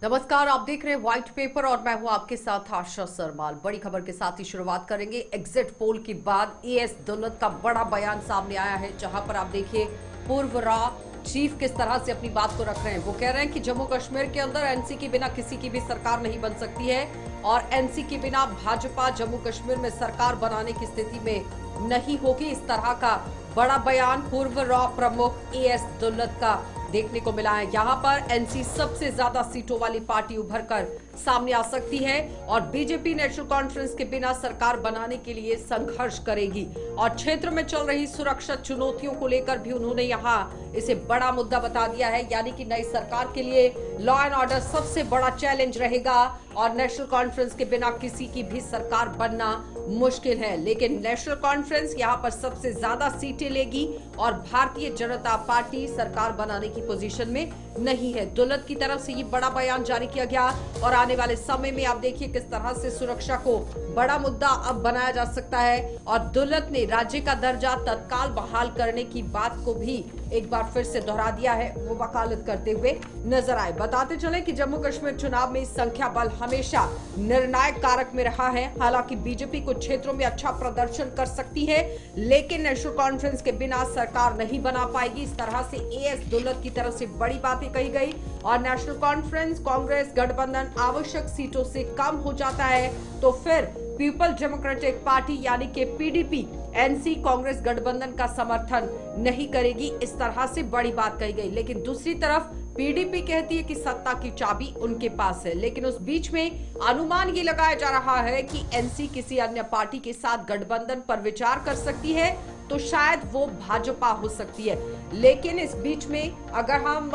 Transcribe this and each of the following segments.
नमस्कार, आप देख रहे हैं व्हाइट पेपर और मैं हूं आपके साथ आशा सरमाल। बड़ी खबर के साथ ही शुरुआत करेंगे। एग्जिट पोल के बाद एएस दुल्लत का बड़ा बयान सामने आया है, जहां पर आप देखिए पूर्व रॉ चीफ किस तरह से अपनी बात को रख रहे हैं। वो कह रहे हैं कि जम्मू कश्मीर के अंदर एनसी के बिना किसी की भी सरकार नहीं बन सकती है और एनसी के बिना भाजपा जम्मू कश्मीर में सरकार बनाने की स्थिति में नहीं होगी। इस तरह का बड़ा बयान पूर्व रॉ प्रमुख एएस दुल्लत का देखने को मिला है। यहाँ पर एनसी सबसे ज्यादा सीटों वाली पार्टी उभर कर सामने आ सकती है और बीजेपी नेशनल कॉन्फ्रेंस के बिना सरकार बनाने के लिए संघर्ष करेगी। और क्षेत्र में चल रही सुरक्षा चुनौतियों को लेकर भी उन्होंने यहाँ इसे बड़ा मुद्दा बता दिया है, यानी कि नई सरकार के लिए लॉ एंड ऑर्डर सबसे बड़ा चैलेंज रहेगा और नेशनल कॉन्फ्रेंस के बिना किसी की भी सरकार बनना मुश्किल है। लेकिन नेशनल कॉन्फ्रेंस यहाँ पर सबसे ज्यादा सीटें लेगी और भारतीय जनता पार्टी सरकार बनाने की पोजीशन में नहीं है। दुल्लत की तरफ से ये बड़ा बयान जारी किया गया और आने वाले समय में आप देखिए किस तरह से सुरक्षा को बड़ा मुद्दा अब बनाया जा सकता है। और दुल्लत ने राज्य का दर्जा तत्काल बहाल करने की बात को भी एक बार फिर से दोहरा दिया है, वो वकालत करते हुए नजर आए। बताते चले कि जम्मू कश्मीर चुनाव में संख्या बल हमेशा निर्णायक कारक में रहा है। हालांकि बीजेपी कुछ क्षेत्रों में अच्छा प्रदर्शन कर सकती है, लेकिन नेशनल कॉन्फ्रेंस के बिना सरकार नहीं बना पाएगी। इस तरह से एएस दुल्लत की तरफ से बड़ी बातें कही गई और नेशनल कॉन्फ्रेंस कांग्रेस गठबंधन आवश्यक सीटों से कम हो जाता है तो फिर पीपल डेमोक्रेटिक पार्टी यानी कि पीडीपी एनसी कांग्रेस गठबंधन का समर्थन नहीं करेगी। इस तरह से बड़ी बात कही गई। लेकिन दूसरी तरफ पीडीपी कहती है कि सत्ता की चाबी उनके पास है। लेकिन उस बीच में अनुमान ये लगाया जा रहा है कि एनसी किसी अन्य पार्टी के साथ गठबंधन पर विचार कर सकती है, तो शायद वो भाजपा हो सकती है। लेकिन इस बीच में अगर हम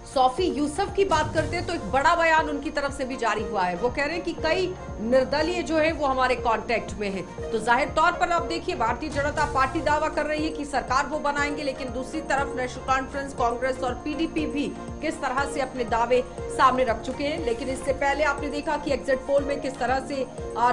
सोफी यूसुफ की बात करते हैं तो एक बड़ा बयान उनकी तरफ से भी जारी हुआ है। वो कह रहे हैं कि कई निर्दलीय जो है वो हमारे कांटेक्ट में है। तो जाहिर तौर पर आप देखिए भारतीय जनता पार्टी दावा कर रही है कि सरकार वो बनाएंगे, लेकिन दूसरी तरफ नेशनल कॉन्फ्रेंस कांग्रेस और पीडीपी भी किस तरह से अपने दावे सामने रख चुके हैं। लेकिन इससे पहले आपने देखा कि एग्जिट पोल में किस तरह से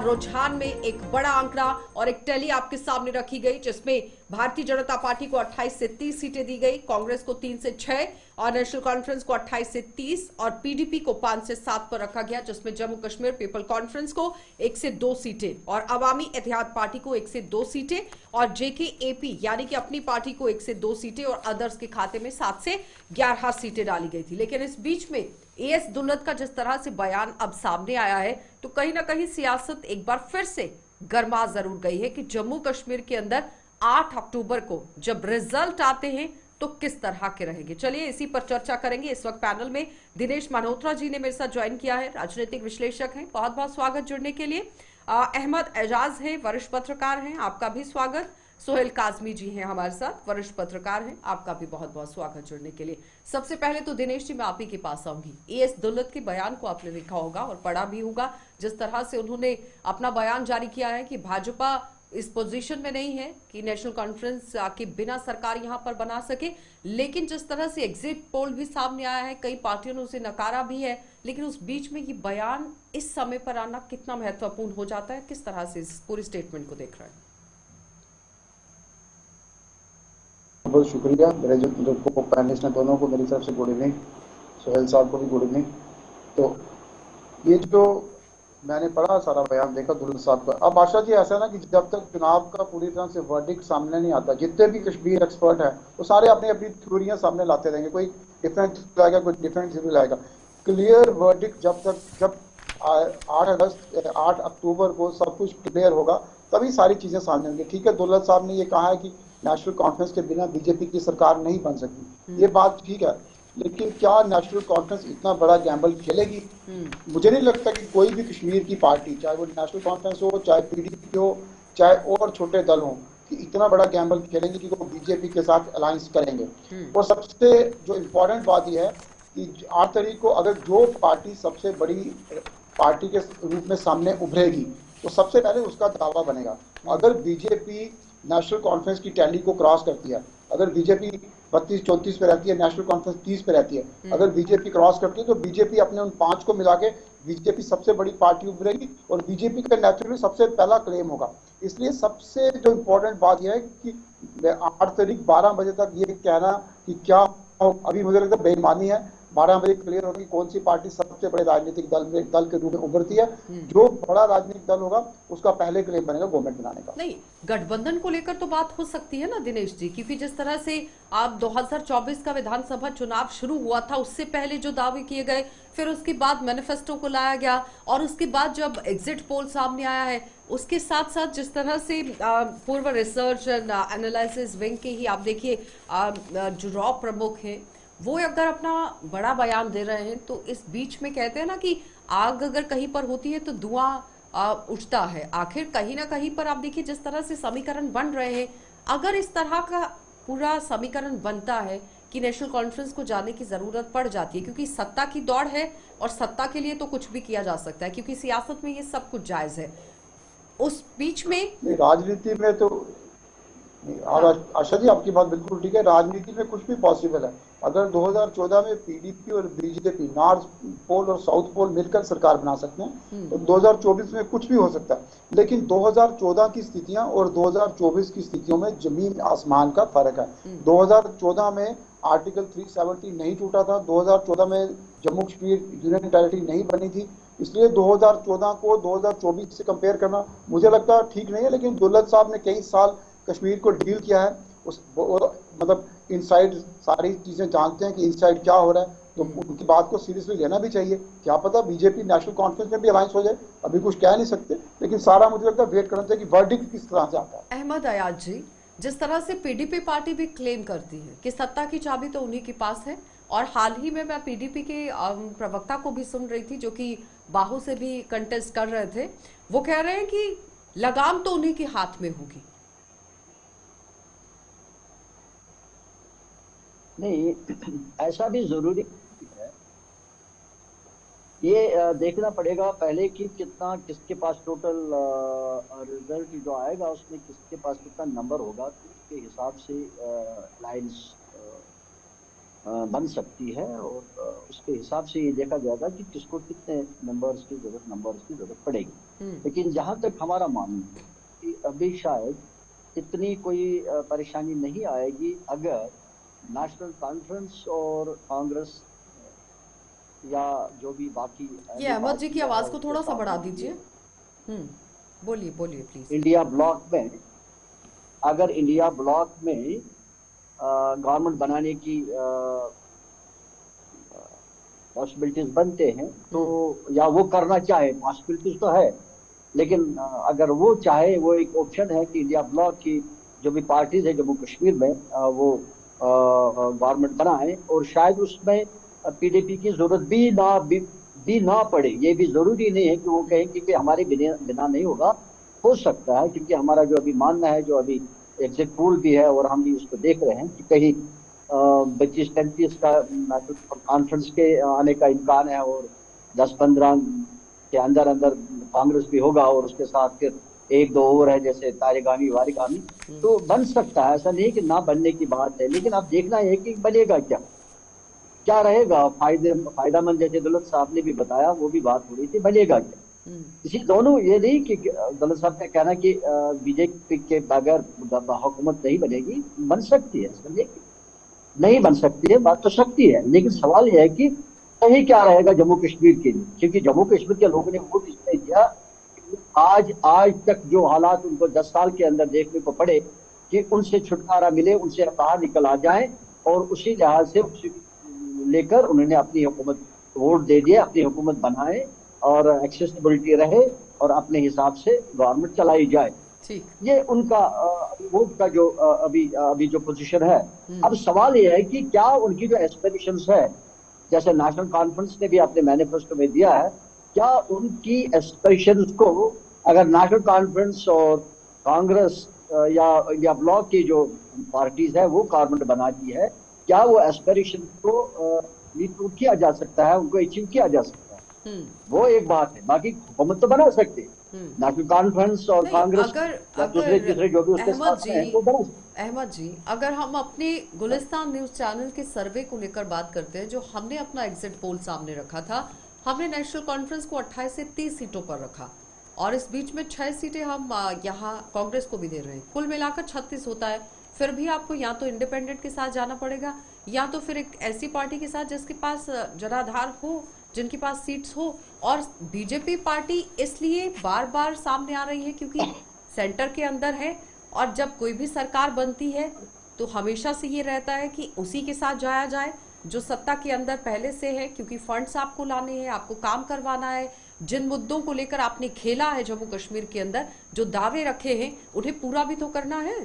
रुझान में एक बड़ा आंकड़ा और एक टैली आपके सामने रखी गई, जिसमें भारतीय जनता पार्टी को 28 से 30 सीटें दी गई, कांग्रेस को 3 से 6 और नेशनल कॉन्फ्रेंस को 28 से 30 और पीडीपी को 5 से 7 पर रखा गया, जिसमें जम्मू कश्मीर पीपल कॉन्फ्रेंस को 1 से 2 सीटें और अवामी इत्तेहाद पार्टी को 1 से 2 सीटें और जेकेएपी यानी कि अपनी पार्टी को 1 से 2 सीटें और अदर्स के खाते में 7 से 11 सीटें डाली गई थी। लेकिन इस बीच में एएस दुल्लत का जिस तरह से बयान अब सामने आया है तो कहीं ना कहीं सियासत एक बार फिर से गर्मा जरूर गई है कि जम्मू कश्मीर के अंदर 8 अक्टूबर को जब रिजल्ट आते हैं तो किस तरह के रहेंगे। चलिए इसी पर चर्चा करेंगे। इस वक्त पैनल में दिनेश मल्होत्रा जी ने मेरे साथ ज्वाइन किया है, राजनीतिक विश्लेषक हैं, बहुत बहुत स्वागत जुड़ने के लिए। अहमद एजाज है, वरिष्ठ पत्रकार हैं, आपका भी स्वागत। सोहेल काजमी जी हैं हमारे साथ, वरिष्ठ पत्रकार हैं, आपका भी बहुत बहुत स्वागत जुड़ने के लिए। सबसे पहले तो दिनेश जी मैं आप ही के पास आऊंगी। एएस दुल्लत के बयान को आपने देखा होगा और पढ़ा भी होगा, जिस तरह से उन्होंने अपना बयान जारी किया है कि भाजपा इस पोजीशन में नहीं है कि नेशनल कॉन्फ्रेंस के बिना सरकार यहां पर बना सके। लेकिन जिस तरह से एग्जिट पोल भी सामने आया है, कई पार्टियों ने उसे नकारा भी है, लेकिन उस बीच में ये बयान इस समय पर आना कितना महत्वपूर्ण हो जाता है, किस तरह से इस पूरी स्टेटमेंट को देख रहे हैं? बहुत शुक्रिया मेरे जो पैनलिस्ट ने दोनों को मेरी तरफ से गुड इवनिंग, सोहेल साहब को भी गुड इवनिंग। तो ये जो मैंने पढ़ा सारा बयान देखा दुल्लत साहब का। अब आशा जी ऐसा ना कि जब तक चुनाव का पूरी तरह से वर्डिक्ट सामने नहीं आता, जितने भी कश्मीर एक्सपर्ट हैं वो सारे अपनी अपनी थ्योरियां सामने लाते रहेंगे, कोई डिफरेंट लाएगा कोई डिफरेंट थ्योरी लाएगा। क्लियर वर्डिक्ट जब 8 अक्टूबर को सब कुछ क्लियर होगा तभी सारी चीजें सामने होंगी। ठीक है, दुल्लत साहब ने ये कहा है कि नेशनल कॉन्फ्रेंस के बिना बीजेपी की सरकार नहीं बन सकती, ये बात ठीक है, लेकिन क्या नेशनल कॉन्फ्रेंस इतना बड़ा गैम्बल खेलेगी? मुझे नहीं लगता कि कोई भी कश्मीर की पार्टी, चाहे वो नेशनल कॉन्फ्रेंस हो, चाहे पीडीपी हो, चाहे और छोटे दल हो, कि इतना बड़ा गैम्बल खेलेंगे कि वो बीजेपी के साथ अलायंस करेंगे। और सबसे जो इम्पोर्टेंट बात यह है कि 8 तारीख को अगर जो पार्टी सबसे बड़ी पार्टी के रूप में सामने उभरेगी तो सबसे पहले उसका दावा बनेगा। अगर बीजेपी नेशनल कॉन्फ्रेंस की टैली को क्रॉस करती है, अगर बीजेपी 32-34 पे रहती है, नेशनल कॉन्फ्रेंस 30 पे रहती है, अगर बीजेपी क्रॉस करती है तो बीजेपी अपने उन 5 को मिला के बीजेपी सबसे बड़ी पार्टी उभरेगी और बीजेपी का नेचुरली सबसे पहला क्लेम होगा। इसलिए सबसे जो इम्पोर्टेंट बात यह है कि 8 तारीख 12 बजे तक ये कहना कि क्या अभी मुझे लगता है बेईमानी है। 12 बजे क्लियर होगा कि कौन सी पार्टी सबसे बड़े राजनीतिक दल के रूप में उभरती है। जो बड़ा राजनीतिक दल होगा उसका पहले क्लेम बनेगा गवर्नमेंट बनाने का। नहीं, गठबंधन को लेकर तो बात हो सकती है ना दिनेश जी, क्योंकि जिस तरह से आप 2024 का विधानसभा चुनाव शुरू हुआ था, उससे पहले जो दावे किए गए, फिर उसके बाद मैनिफेस्टो को लाया गया, और उसके बाद जब एग्जिट पोल सामने आया है, उसके साथ साथ जिस तरह से पूर्व रिसर्च एंड एनालिसिस विंग के ही आप देखिए जो रॉ प्रमुख हैं, वो अगर अपना बड़ा बयान दे रहे हैं, तो इस बीच में कहते हैं ना कि आग अगर कहीं पर होती है तो धुआं उठता है। आखिर कहीं ना कहीं पर आप देखिए जिस तरह से समीकरण बन रहे हैं, अगर इस तरह का पूरा समीकरण बनता है कि नेशनल कॉन्फ्रेंस को जाने की जरूरत पड़ जाती है, क्योंकि सत्ता की दौड़ है और सत्ता के लिए तो कुछ भी किया जा सकता है, क्योंकि सियासत में ये सब कुछ जायज है। उस बीच में राजनीति में तो और आशा जी आपकी बात बिल्कुल ठीक है, राजनीति में कुछ भी पॉसिबल है। अगर 2014 में पीडीपी और बीजेपी नॉर्थ पोल और साउथ पोल मिलकर सरकार बना सकते हैं, तो 2024 में कुछ भी हो सकता है। लेकिन 2014 की स्थितियां और 2024 की स्थितियों में जमीन आसमान का फर्क है। 2014 में आर्टिकल 370 नहीं टूटा था, 2014 में जम्मू कश्मीर यूनियन टेरिटरी नहीं बनी थी, इसलिए 2014 को 2024 से कंपेयर करना मुझे लगता है ठीक नहीं है। लेकिन दुल्लत साहब ने कई साल कश्मीर को डील किया है, उस मतलब इनसाइड सारी चीजें जानते हैं कि इनसाइड क्या हो रहा है, तो उनकी बात को सीरियसली लेना भी चाहिए। क्या पता बीजेपी नेशनल कॉन्फ्रेंस में भी अलायंस हो जाए, अभी कुछ कह नहीं सकते, लेकिन सारा मुझे लगता है वेट करना चाहिए कि वर्डिक्ट किस तरह से आता है। अहमद अयाज जी, जिस तरह से पीडीपी पार्टी भी क्लेम करती है कि सत्ता की चाबी तो उन्हीं के पास है, और हाल ही में मैं पीडीपी के प्रवक्ता को भी सुन रही थी जो कि बाहू से भी कंटेस्ट कर रहे थे, वो कह रहे हैं कि लगाम तो उन्हीं के हाथ में होगी। नहीं, ऐसा भी जरूरी है। ये देखना पड़ेगा पहले कि कितना किसके पास टोटल रिजल्ट जो आएगा उसमें किसके पास कितना नंबर होगा, तो उसके हिसाब से लाइन्स बन सकती है, और उसके हिसाब से ये देखा जाएगा कि किसको कितने नंबर्स की जरूरत पड़ेगी। लेकिन जहां तक हमारा मानना है कि अभी शायद इतनी कोई परेशानी नहीं आएगी अगर नेशनल कॉन्फ्रेंस और कांग्रेस या जो भी बाकी ये अहमद जी की आवाज को थोड़ा सा बढ़ा दीजिए। बोलिए बोलिए प्लीज। इंडिया ब्लॉक में, अगर इंडिया ब्लॉक में गवर्नमेंट बनाने की पॉसिबिलिटीज बनते हैं, तो या वो करना चाहे, पॉसिबिलिटीज तो है, लेकिन अगर वो चाहे, वो एक ऑप्शन है कि इंडिया ब्लॉक की जो भी पार्टीज है जम्मू कश्मीर में वो गवर्नमेंट बनाए, और शायद उसमें पीडीपी की जरूरत भी ना पड़े। ये भी जरूरी नहीं है कि वो कहें कि हमारे बिना नहीं होगा, हो सकता है, क्योंकि हमारा जो अभी मानना है, जो अभी एग्जिट पोल भी है और हम भी उसको देख रहे हैं कि कहीं 25-35 का कॉन्फ्रेंस के आने का इम्कान है, और 10-15 के अंदर अंदर कांग्रेस भी होगा, और उसके साथ फिर 1-2 और है जैसे तारेगामी वारिगामी, तो बन सकता है, ऐसा नहीं कि ना बनने की बात है। लेकिन अब देखना है कि बनेगा क्या रहेगा फायदामंद, जैसे दौलत साहब ने भी बताया, वो भी बात हो रही थी, बनेगा क्या। इसी दोनों, ये नहीं कि दौलत साहब का कहना कि बीजेपी के बगैर हुकूमत नहीं बनेगी, बन सकती है, समझे, नहीं बन सकती है, बात तो सकती है, लेकिन सवाल यह है कि सही क्या रहेगा जम्मू कश्मीर के लिए, क्योंकि जम्मू कश्मीर के लोगों ने वोट इसलिए दिया, आज तक जो हालात उनको 10 साल के अंदर देखने को पड़े कि उनसे छुटकारा मिले, उनसे बाहर निकल आ जाए, और उसी लिहाज से लेकर उन्होंने अपनी हुकूमत, वोट दे दिए, अपनी हुकूमत बनाए और एक्सेसिबिलिटी रहे और अपने हिसाब से गवर्नमेंट चलाई जाए। ये उनका वोट का जो अभी जो पोजीशन है। अब सवाल ये है कि क्या उनकी जो एस्पिरेशंस है, जैसे नेशनल कॉन्फ्रेंस ने भी अपने मैनिफेस्टो में दिया है, क्या उनकी एस्पिरेशंस को अगर नेशनल कॉन्फ्रेंस और कांग्रेस या इंडिया ब्लॉक की जो पार्टीज है वो गवर्नमेंट बनाती है, क्या वो एस्पिरेशन को मीट किया जा सकता है, उनको अचीव किया जा सकता है, वो एक बात है। बाकी हुकूमत तो बना सकते हैं नेशनल कॉन्फ्रेंस और कांग्रेस, दूसरे जो भी उसके साथ हैं वो बना सकते। अहमद जी, अगर हम अपने गुलिस्तान न्यूज चैनल के सर्वे को लेकर बात करते हैं, जो हमने अपना एग्जिट पोल सामने रखा था, हमने नेशनल कॉन्फ्रेंस को 28 से 30 सीटों पर रखा, और इस बीच में 6 सीटें हम यहाँ कांग्रेस को भी दे रहे हैं, कुल मिलाकर 36 होता है। फिर भी आपको या तो इंडिपेंडेंट के साथ जाना पड़ेगा या तो फिर एक ऐसी पार्टी के साथ जिसके पास जनाधार हो, जिनके पास सीट्स हो। और बीजेपी पार्टी इसलिए बार बार सामने आ रही है क्योंकि सेंटर के अंदर है, और जब कोई भी सरकार बनती है तो हमेशा से ये रहता है कि उसी के साथ जाया जाए जो सत्ता के अंदर पहले से है, क्योंकि फंड्स आपको लाने हैं, आपको काम करवाना है। जिन मुद्दों को लेकर आपने खेला है जम्मू कश्मीर के अंदर, जो दावे रखे हैं, उन्हें पूरा भी तो करना है।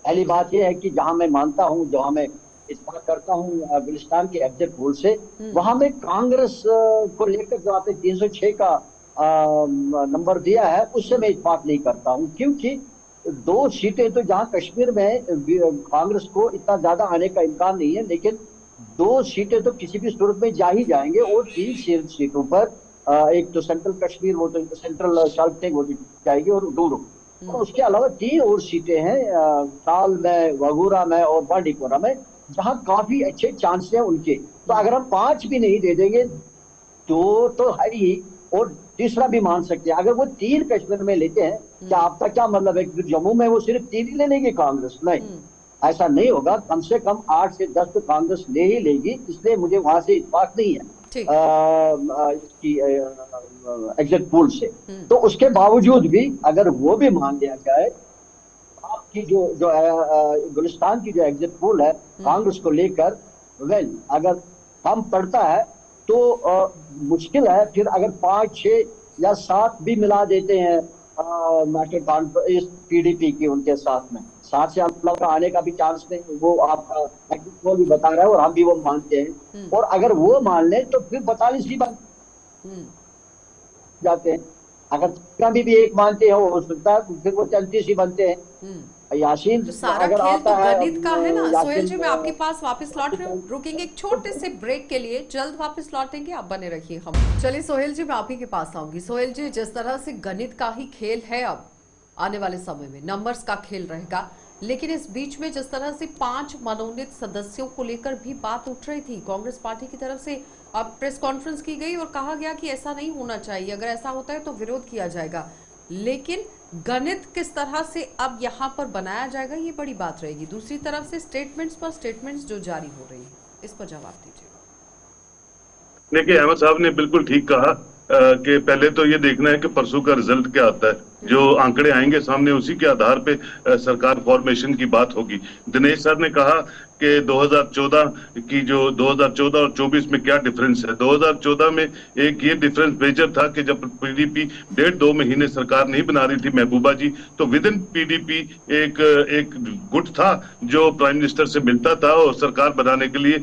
पहली बात यह है कि जहां मैं मानता हूं, जहां मैं इत्तेफाक करता हूं गुलिस्तान के एग्जिट पोल से, वहां में कांग्रेस को लेकर जो आपने 306 का नंबर दिया है, उससे मैं इत्तेफाक नहीं करता हूं। क्योंकि 2 सीटें तो जहां कश्मीर में कांग्रेस को इतना ज्यादा आने का इम्कान नहीं है, लेकिन 2 सीटें तो किसी भी सूरत में जा ही जाएंगे। और 3 सीटों पर एक तो सेंट्रल कश्मीर, वो तो सेंट्रल शाल्टेंग वो जाएगी, और डोडो, और उसके अलावा 3 और सीटें हैं साल में, वगूरा में और बांडीपोरा में, जहां काफी अच्छे चांस हैं उनके। तो अगर हम 5 भी नहीं दे देंगे तो है ही, और तीसरा भी मान सकते हैं। अगर वो 3 कश्मीर में लेते हैं, क्या आपका क्या मतलब है कि जम्मू में वो सिर्फ 3 ही ले लेंगे कांग्रेस? नहीं, ऐसा नहीं होगा। कम से कम 8 से 10 तो कांग्रेस ले ही लेगी। इसलिए मुझे वहां से इत्तेफाक नहीं है इसकी एग्जिट पोल से। तो उसके बावजूद भी अगर वो भी मान लिया जाए, आपकी जो गुलिस्तान की जो एग्जिट पोल है कांग्रेस को लेकर, वेल अगर कम पड़ता है तो मुश्किल है। फिर अगर 5, 6 या 7 भी मिला देते हैं इस पीडीपी की उनके साथ में, 7 से मतलब का आने का भी चांस नहीं, वो आपका एग्जिट पोल भी बता रहा है और हम भी वो मानते हैं। और अगर वो मान लें तो फिर 42 ही बन जाते हैं। अगर कभी भी एक मानते हो सकता है, फिर वो 34 ही बनते हैं। यासीन, तो सारा अगर खेल आता तो है गणित का है ना। यासीन, सोहेल जी, मैं आपके पास वापस लौट रही हूँ, रुकेंगे एक छोटे से ब्रेक के लिए, जल्द वापस लौटेंगे, आप बने रहिए। हम चलिए सोहेल जी, मैं आप ही के पास आऊंगी। सोहेल जी, जिस तरह से गणित का ही खेल है, अब आने वाले समय में नंबर्स का खेल रहेगा, लेकिन इस बीच में जिस तरह से 5 मनोनीत सदस्यों को लेकर भी बात उठ रही थी कांग्रेस पार्टी की तरफ से, अब प्रेस कॉन्फ्रेंस की गई और कहा गया कि ऐसा नहीं होना चाहिए, अगर ऐसा होता है तो विरोध किया जाएगा। लेकिन गणित किस तरह से अब यहाँ पर बनाया जाएगा, ये बड़ी बात रहेगी। दूसरी तरफ से स्टेटमेंट्स पर स्टेटमेंट्स जो जारी हो रही है, इस पर जवाब दीजिए। देखिए, अहमद साहब ने बिल्कुल ठीक कहा कि पहले तो ये देखना है कि परसों का रिजल्ट क्या आता है। जो आंकड़े आएंगे सामने, उसी के आधार पे सरकार फॉर्मेशन की बात होगी। दिनेश सर ने कहा कि 2014 की जो 2014 और 24 में क्या डिफरेंस है। 2014 में एक ये डिफरेंस मेजर था कि जब पीडीपी 1.5-2 महीने सरकार नहीं बना रही थी महबूबा जी, तो विद इन पीडीपी एक गुट था जो प्राइम मिनिस्टर से मिलता था और सरकार बनाने के लिए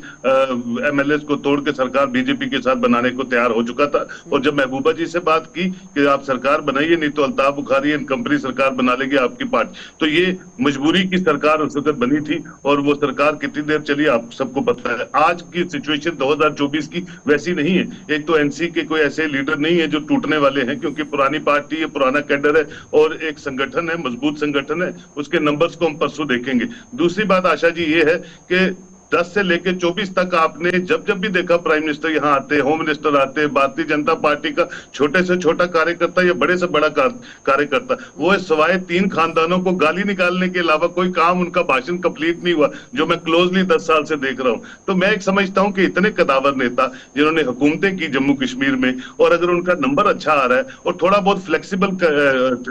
एमएलए को तोड़ के सरकार बीजेपी के साथ बनाने को तैयार हो चुका था। और जब महबूबा जी से बात की कि आप सरकार बनाइए, नहीं तो अल्ताफ बुखारी एंड कंपनी सरकार बना लेगी आपकी पार्टी, तो ये मजबूरी की सरकार उस वक्त बनी थी। और वो सरकार कितनी देर चली आप सबको पता है। आज की सिचुएशन 2024 की वैसी नहीं है। एक तो एनसी के कोई ऐसे लीडर नहीं है जो टूटने वाले हैं, क्योंकि पुरानी पार्टी है, पुराना कैडर है और एक संगठन है, मजबूत संगठन है। उसके नंबर्स को हम परसों देखेंगे। दूसरी बात आशा जी ये है कि 10 से लेकर 24 तक आपने जब भी देखा प्राइम मिनिस्टर यहाँ आते, होम मिनिस्टर आते, भारतीय जनता पार्टी का छोटे से छोटा कार्यकर्ता या बड़े से बड़ा कार्यकर्ता, वो सवाए 3 खानदानों को गाली निकालने के अलावा कोई काम, उनका भाषण कंप्लीट नहीं हुआ, जो मैं क्लोजली 10 साल से देख रहा हूं। तो मैं एक समझता हूं कि इतने कदावर नेता जिन्होंने हुकूमतें की जम्मू कश्मीर में, और अगर उनका नंबर अच्छा आ रहा है और थोड़ा बहुत फ्लेक्सिबल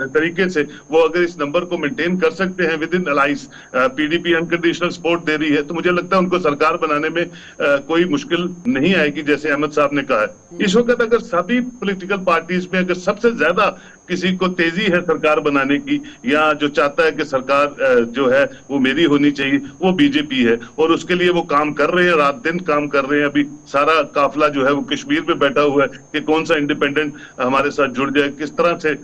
तरीके से वो अगर इस नंबर को मेंटेन कर सकते हैं with in alliance, PDP unconditional support दे रही है, तो मुझे लगता है उनको सरकार बनाने में कोई मुश्किल नहीं आएगी, जैसे अहमद साहब ने कहा है। इस वक्त अगर सभी पॉलिटिकल पार्टीज में अगर सबसे ज्यादा किसी को तेजी है सरकार बनाने की, या जो चाहता है कि सरकार जो है वो मेरी होनी चाहिए, वो बीजेपी है। और उसके लिए वो काम कर रहे हैं, रात दिन काम कर रहे हैं। अभी सारा काफिला जो है वो कश्मीर में बैठा हुआ है कि कौन सा इंडिपेंडेंट हमारे साथ जुड़ जाए, किस तरह से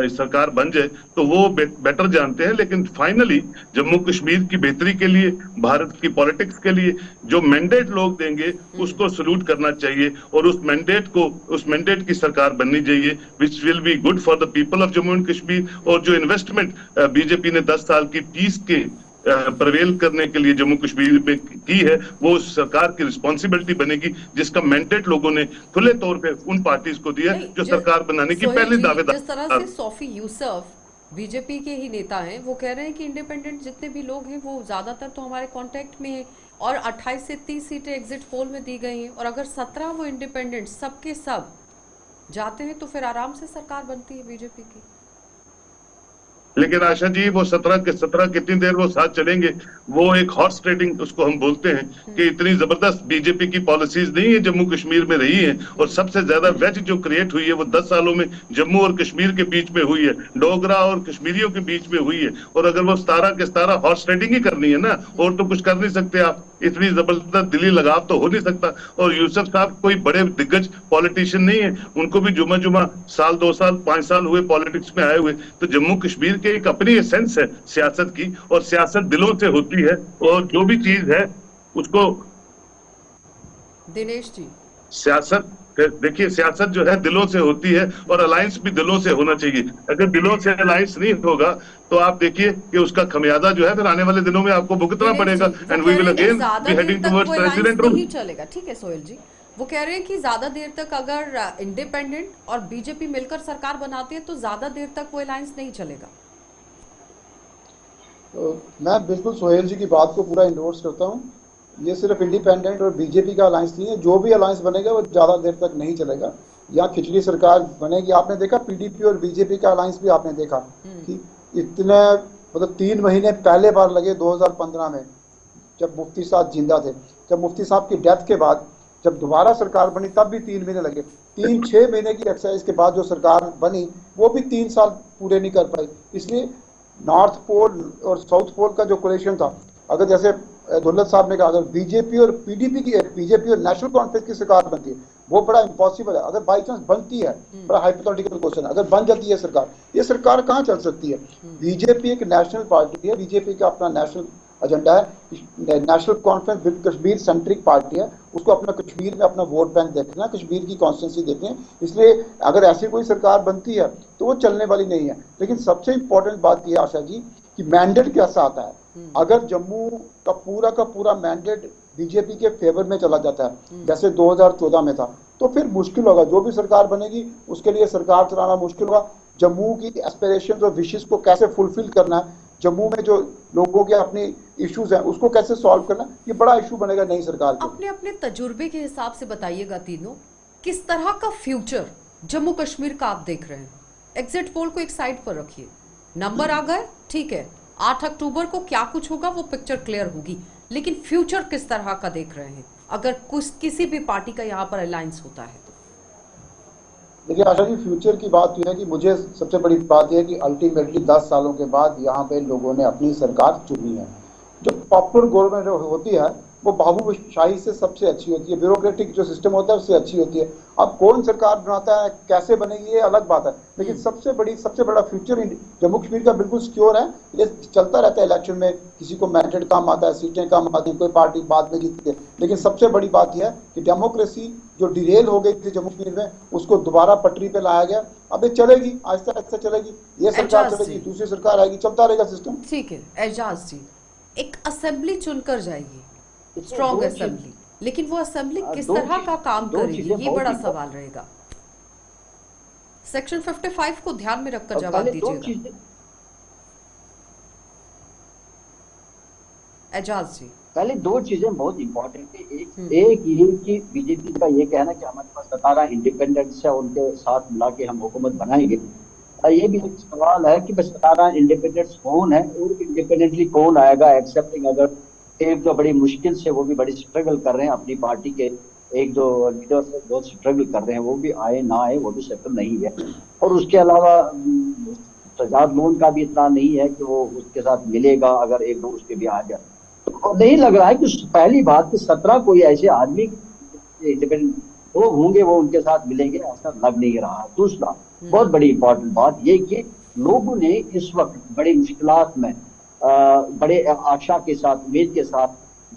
सरकार बन जाए, तो वो बेटर जानते हैं। लेकिन फाइनली जम्मू कश्मीर की बेहतरी के लिए, भारत की पॉलिटिक्स के लिए जो मैंडेट लोग देंगे उसको सल्यूट करना चाहिए, और उस मैंडेट की सरकार बननी चाहिए which will be good for the people of Jammu and Kashmir. और जो इन्वेस्टमेंट बीजेपी ने 10 साल की पीस के प्रवेल करने के लिए जम्मू कश्मीर में की है, वो सरकार की रिस्पॉन्सिबिलिटी बनेगी, जिसका मैंडेट लोगों ने खुले तौर पे उन पार्टीज को दिया जो सरकार बनाने की पहले दावेदार। जिस तरह से सोफी यूसुफ बीजेपी के ही नेता हैं, वो कह रहे हैं कि इंडिपेंडेंट जितने भी लोग हैं वो ज्यादातर तो हमारे कांटेक्ट में हैं और 28 से 30 सीटें एग्जिट पोल में दी गई हैं और अगर 17 वो इंडिपेंडेंट सबके सब जाते हैं तो फिर आराम से सरकार बनती है बीजेपी की। लेकिन आशा जी वो 17 कितनी देर वो साथ चलेंगे? वो एक हॉर्स ट्रेडिंग उसको हम बोलते हैं कि इतनी जबरदस्त बीजेपी की पॉलिसीज नहीं है जम्मू कश्मीर में रही है, और सबसे ज्यादा वेज जो क्रिएट हुई है वो 10 सालों में जम्मू और कश्मीर के बीच में हुई है, डोगरा और कश्मीरियों के बीच में हुई है। और अगर वो 17 के 17 हॉर्स ट्रेडिंग ही करनी है ना, और तो कुछ कर नहीं सकते आप, इतनी जबरदस्त दिली लगाव तो हो नहीं सकता। और यूसुफ साहब कोई बड़े दिग्गज पॉलिटिशियन नहीं है, उनको भी जुमा जुमा साल 2 साल 5 साल हुए पॉलिटिक्स में आए हुए। तो जम्मू कश्मीर के एक अपनी एसेंस है सियासत की, और सियासत दिलों से होती है, और जो भी चीज है उसको दिनेश जी सियासत, देखिए सियासत जो है दिलों से होती है, और अलायंस भी दिलों से होना चाहिए। अगर दिलों से अलायंस नहीं होगा तो आप देखिए कि उसका खमियाजा जो है फिर आने वाले दिनों में आपको भुगतना पड़ेगा, and we will again be heading towards president rule. नहीं चलेगा। ठीक है सोहेल जी, वो कह रहे हैं कि ज्यादा देर तक अगर इंडिपेंडेंट और बीजेपी मिलकर सरकार बनाती है तो ज्यादा देर तक वो अलायंस नहीं चलेगा। तो मैं बिल्कुल सोहेल जी की बात को पूरा इंडोर्स करता हूँ। ये सिर्फ इंडिपेंडेंट और बीजेपी का अलायंस नहीं है, जो भी अलायंस बनेगा वो ज़्यादा देर तक नहीं चलेगा। यहाँ खिचड़ी सरकार बनेगी, आपने देखा पीडीपी और बीजेपी का अलायंस भी आपने देखा कि इतने मतलब 3 महीने पहले बार लगे 2015 में, जब मुफ्ती साहब जिंदा थे। जब मुफ्ती साहब की डेथ के बाद जब दोबारा सरकार बनी तब भी 3 महीने लगे। 3-6 महीने की एक्सरसाइज के बाद जो सरकार बनी वो भी 3 साल पूरे नहीं कर पाई। इसलिए नॉर्थ पोल और साउथ पोल का जो कोलेशन था, अगर जैसे दुल्लत साहब ने कहा, अगर बीजेपी और नेशनल कॉन्फ्रेंस की सरकार बनती है वो बड़ा इम्पॉसिबल है। अगर बाई चांस बनती है, बड़ा हाइपोथेटिकल क्वेश्चन है, अगर बन जाती है सरकार, ये सरकार कहाँ चल सकती है? बीजेपी एक नेशनल पार्टी है, बीजेपी का अपना नेशनल एजेंडा है, national conference with Kashmir centric party है, उसको अपना कश्मीर में अपना वोट बैंक देखना है, कश्मीर की कॉन्स्टिट्यूंसी देखनी है। इसलिए अगर ऐसी कोई सरकार बनती है तो वो चलने वाली नहीं है। लेकिन सबसे इंपॉर्टेंट बात यह आशा जी कि मैंडेट कैसा आता है। अगर जम्मू का पूरा मैंडेट बीजेपी के फेवर में चला जाता है जैसे 2014 में था, तो फिर मुश्किल होगा, जो भी सरकार बनेगी उसके लिए सरकार चलाना मुश्किल होगा। जम्मू की एस्पिरेशंस और विशेस को कैसे फुलफिल करना है, जम्मू में जो लोगों के अपने इश्यूज हैं उसको कैसे सॉल्व करना, ये बड़ा इशू बनेगा नई सरकार के। अपने अपने तजुर्बे के हिसाब से बताइएगा तीनों, किस तरह का फ्यूचर जम्मू कश्मीर का आप देख रहे हैं? एग्जिट पोल को एक साइड पर रखिए, नंबर आ गए ठीक है, 8 अक्टूबर को क्या कुछ होगा वो पिक्चर क्लियर होगी, लेकिन फ्यूचर किस तरह का देख रहे हैं अगर किसी भी पार्टी का यहाँ पर अलायंस होता है तो? देखिए आशा जी, फ्यूचर की बात यह है कि मुझे सबसे बड़ी बात यह है कि अल्टीमेटली 10 सालों के बाद यहाँ पे लोगों ने अपनी सरकार चुनी है। जो पॉपुलर गवर्नमेंट होती है वो बाबूशाही से सबसे अच्छी होती है, ब्यूरोक्रेटिक जो सिस्टम होता है उससे अच्छी होती है। अब कौन सरकार बनाता है, कैसे बनेगी, ये अलग बात है, लेकिन सबसे बड़ा फ्यूचर जम्मू कश्मीर का बिल्कुल सिक्योर है। ये चलता रहता है, इलेक्शन में किसी को मैंडेट कम आता है, सीटें कम आती हैं, कोई पार्टी बाद में जीतती है, लेकिन सबसे बड़ी बात यह है कि डेमोक्रेसी जो डिरेल हो गई थी जम्मू कश्मीर में उसको दोबारा पटरी पे लाया गया। अब ये चलेगी, आहिस्ता आहिस्ता चलेगी, ये सरकार चलेगी, दूसरी सरकार आएगी, चलता रहेगा सिस्टम। ठीक है एजाज जी, एक असेंबली चुनकर जाएगी, स्ट्रॉन्ग असेंबली, लेकिन वो असेंबली किस तरह का काम करेगी ये बड़ा सवाल रहेगा। सेक्शन 55 को ध्यान में रखकर जवाब दीजिएगा एजाज जी। पहले 2 चीजें बहुत इंपॉर्टेंट है। एक ये कि बीजेपी का ये कहना कि हमारे पास 17 इंडिपेंडेंट्स है, उनके साथ मिला के हम हुकूमत बनाएंगे। ये भी एक सवाल है कि बस 17 इंडिपेंडेंट्स कौन है और इंडिपेंडेंटली कौन आएगा, एक्सेप्टिंग अगर एक जो बड़ी मुश्किल से वो भी बड़ी स्ट्रगल कर रहे हैं, अपनी पार्टी के एक जो लीडर बहुत स्ट्रगल कर रहे हैं, वो भी आए ना आए वो भी सेटल नहीं है। और उसके अलावा सजाद लोन का भी इतना नहीं है कि वो उसके साथ मिलेगा अगर एक दो उसके भी आ जाए, तो नहीं लग रहा है कि पहली बात कि 17 कोई ऐसे आदमी इंडिपेंडेंट वो होंगे वो उनके साथ मिलेंगे, ऐसा लग नहीं रहा। दूसरा बहुत बड़ी इंपॉर्टेंट बात ये कि लोगों ने इस वक्त बड़ी मुश्किलात में बड़े आशा के साथ, उम्मीद के साथ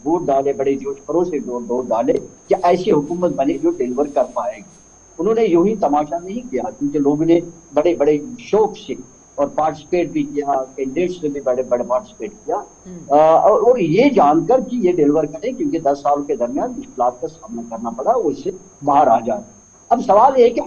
वोट डाले, बड़े जोश खरोश से वोट डाले कि ऐसी हुकूमत बने जो डिलीवर कर पाएगी। उन्होंने यूं ही तमाशा नहीं किया, क्योंकि लोगों ने बड़े बड़े शौक से और पार्टिसिपेट भी किया, कैंडिडेट्स ने भी बड़े बड़े पार्टिसिपेट किया और ये जानकर कि ये डिलीवर करें, क्योंकि 10 साल के दरमियान मुश्किलात का सामना करना पड़ा, वो इससे बाहर आ जाए। अब सवाल ये है कि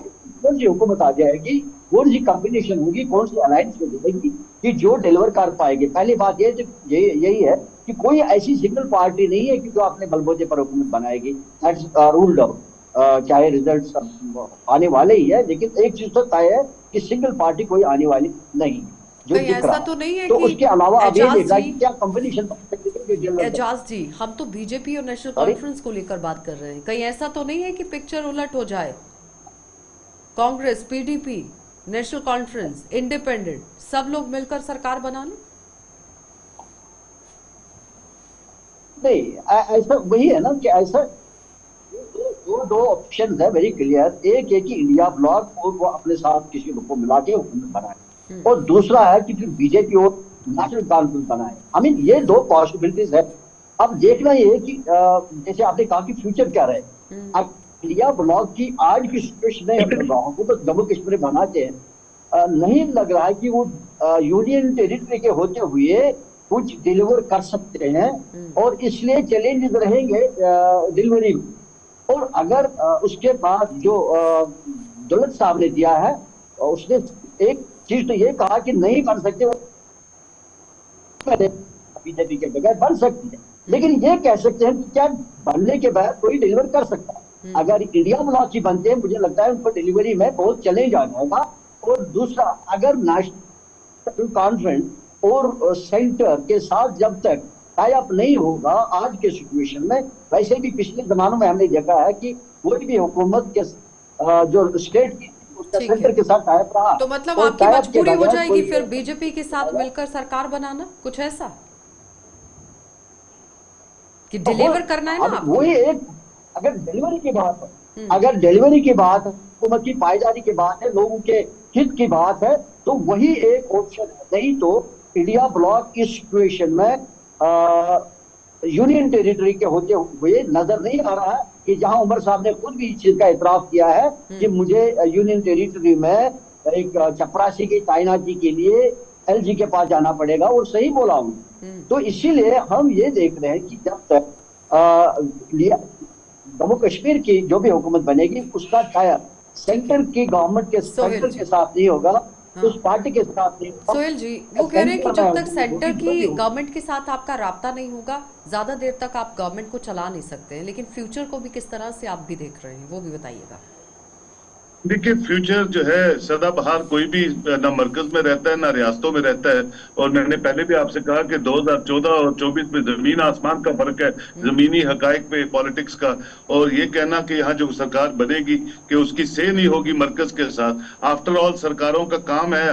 कौन सी हुकूमत आ जाएगी, कौन सी कॉम्बिनेशन होगी, कौन सी अलायंस हो जाएगी कि जो डिलीवर कर पाएगी। पहली बात यही है कि कोई ऐसी सिंगल पार्टी नहीं है कि जो अपने बलबूते पर हुकूमत बनाएगी। That's ruled out. चाहे रिजल्ट आने वाले ही है, लेकिन एक चीज तो तय है कि सिंगल पार्टी कोई आने वाली नहीं है जो कहीं दिख ऐसा रहा तो नहीं है तो कि उसके अलावा अब ये एजाज देखना जी, कि क्या कॉम्बिनेशन। एजाज जी, हम तो बीजेपी और नेशनल Sorry? कॉन्फ्रेंस को लेकर बात कर रहे हैं। कहीं ऐसा तो नहीं है कि पिक्चर उलट हो जाए, Congress, PDP, national conference, independent सब लोग मिलकर सरकार बना लें? नहीं, ऐसा वही है ना कि ऐसा दो ऑप्शन है वेरी क्लियर। एक है कि इंडिया ब्लॉक और वो अपने साथ किसी को मिला के हुकूमत बनाए, और दूसरा है कि फिर बीजेपी और नेशनल कॉन्फ्रेंस बनाए। आई मीन ये दो पॉसिबिलिटीज है। अब देखना ये है कि जैसे आपने कहा कि फ्यूचर क्या रहे। अब इंडिया ब्लॉक की आज की सिचुएशन में हुकूमत जम्मू कश्मीर बनाते हैं, नहीं लग रहा है कि वो यूनियन टेरिटरी के होते हुए कुछ डिलीवर कर सकते हैं, और इसलिए चैलेंजेस रहेंगे डिलीवरी में। और अगर उसके बाद जो दौलत साहब ने दिया है, उसने एक चीज तो ये कहा कि नहीं बन सकते, बीजेपी के बगैर बन सकती है, लेकिन ये कह सकते हैं कि क्या बनने के बाद कोई डिलीवर कर सकता है। अगर इंडिया ब्लॉक की बनते हैं, मुझे लगता है उनको डिलीवरी में बहुत चैलेंज आ जाएगा। और दूसरा, अगर नेशनल कॉन्फ्रेंस और सेंटर के साथ जब तक टाई अप नहीं होगा आज के सिचुएशन में, वैसे भी पिछले जमानों में हमने देखा है कि कोई भी हुकूमत के जो स्टेट की उसका सेंटर के साथ टाई अप रहा। तो मतलब और आपकी tie up के मजबूरी हो बगैर जाएगी कोई- फिर बीजेपी के साथ मिलकर सरकार बनाना, कुछ ऐसा कि डिलीवर करना है ना अब आपको? वही एक, अगर डिलीवरी की बात है, अगर डिलीवरी की बात है, हुकूमत की पायदारी की बात है, लोगों के हित की बात है, तो वही एक ऑप्शन है। नहीं तो इंडिया ब्लॉक इस सिचुएशन में यूनियन टेरिटरी के होते हुए नजर नहीं आ रहा है, कि जहां उमर साहब ने खुद भी इस चीज का इतराफ किया है कि मुझे यूनियन टेरिटरी में एक चपरासी की तैनाती के लिए एलजी के पास जाना पड़ेगा, और सही बोला हूं। तो इसीलिए हम ये देख रहे हैं कि जब तक जम्मू कश्मीर की जो भी हुकूमत बनेगी उसका टायर सेंटर की गवर्नमेंट के सेंटर के साथ नहीं होगा, उस पार्टी के साथ नहीं होगा। सोहेल जी, वो कह रहे हैं कि जब तक सेंटर सेंटर में की होगी। गवर्नमेंट के साथ आपका राब्ता नहीं होगा, ज्यादा देर तक आप गवर्नमेंट को चला नहीं सकते हैं। लेकिन फ्यूचर को भी किस तरह से आप भी देख रहे हैं, वो भी बताइएगा। देखिए, फ्यूचर जो है सदाबहार, कोई भी ना मरकज में रहता है ना रियासतों में रहता है। और मैंने पहले भी आपसे कहा कि 2014 और 24 में जमीन आसमान का फर्क है, जमीनी हकायक पे पॉलिटिक्स का। और ये कहना कि यहाँ जो सरकार बनेगी कि उसकी से नहीं होगी मरकज के साथ। आफ्टर ऑल सरकारों का काम है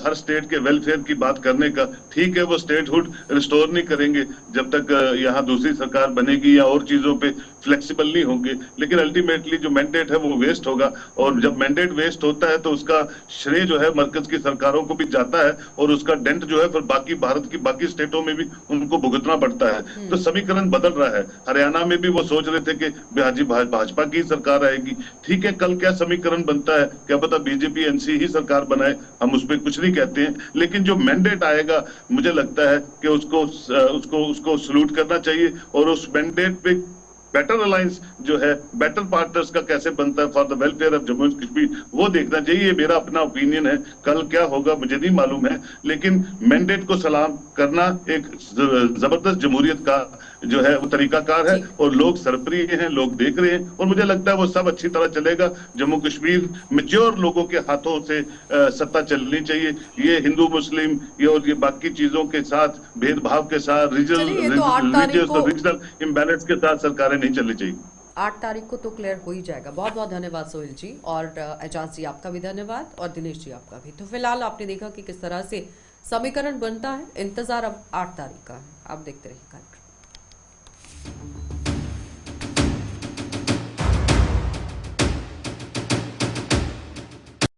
हर स्टेट के वेलफेयर की बात करने का। ठीक है, वो स्टेटहुड रिस्टोर नहीं करेंगे जब तक यहाँ दूसरी सरकार बनेगी या और चीजों पे फ्लेक्सिबल नहीं होंगे, लेकिन अल्टीमेटली जो मैंडेट है वो वेस्ट होगा। और जब मैंडेट वेस्ट होता है तो उसका श्रेय जो है मरकज की सरकारों को भी जाता है, और उसका डेंट जो है फिर बाकी भारत की बाकी स्टेटों में भी उनको भुगतना पड़ता है। तो समीकरण बदल रहा है। हरियाणा में भी वो सोच रहे थे कि भाजपा की सरकार आएगी। ठीक है, कल क्या समीकरण बनता है क्या पता, बीजेपी एनसी ही सरकार बनाए, हम उस पर कुछ नहीं कहते हैं। लेकिन जो मैंडेट आएगा, मुझे लगता है कि उसको सल्यूट करना चाहिए, और उस मैंडेट पे बेटर अलायंस जो है, बेटर पार्टनर्स का कैसे बनता है for the welfare of Jammu and Kashmir, वो देखना चाहिए। ये मेरा अपना ओपिनियन है। कल क्या होगा मुझे नहीं मालूम है, लेकिन मैंडेट को सलाम करना एक जबरदस्त जमहूरियत का जो है वो तरीकाकार है, और लोग सरप्रिय हैं, लोग देख रहे हैं, और मुझे लगता है वो सब अच्छी तरह चलेगा। जम्मू कश्मीर मैच्योर लोगों के हाथों से सत्ता चलनी चाहिए। ये हिंदू मुस्लिम ये और ये बाकी चीजों के साथ भेदभाव के साथ, चलिए, ये तो 8 तारीख को रीजनल इम्बैलेंस के साथ सरकारें नहीं चलनी चाहिए। 8 तारीख को तो क्लियर हो ही जाएगा। बहुत बहुत धन्यवाद सोहेल जी, और एजाज जी आपका भी धन्यवाद, और दिनेश जी आपका भी। तो फिलहाल आपने देखा कि किस तरह से समीकरण बनता है। इंतजार अब 8 तारीख का है। आप देखते रहिए कार्यक्रम।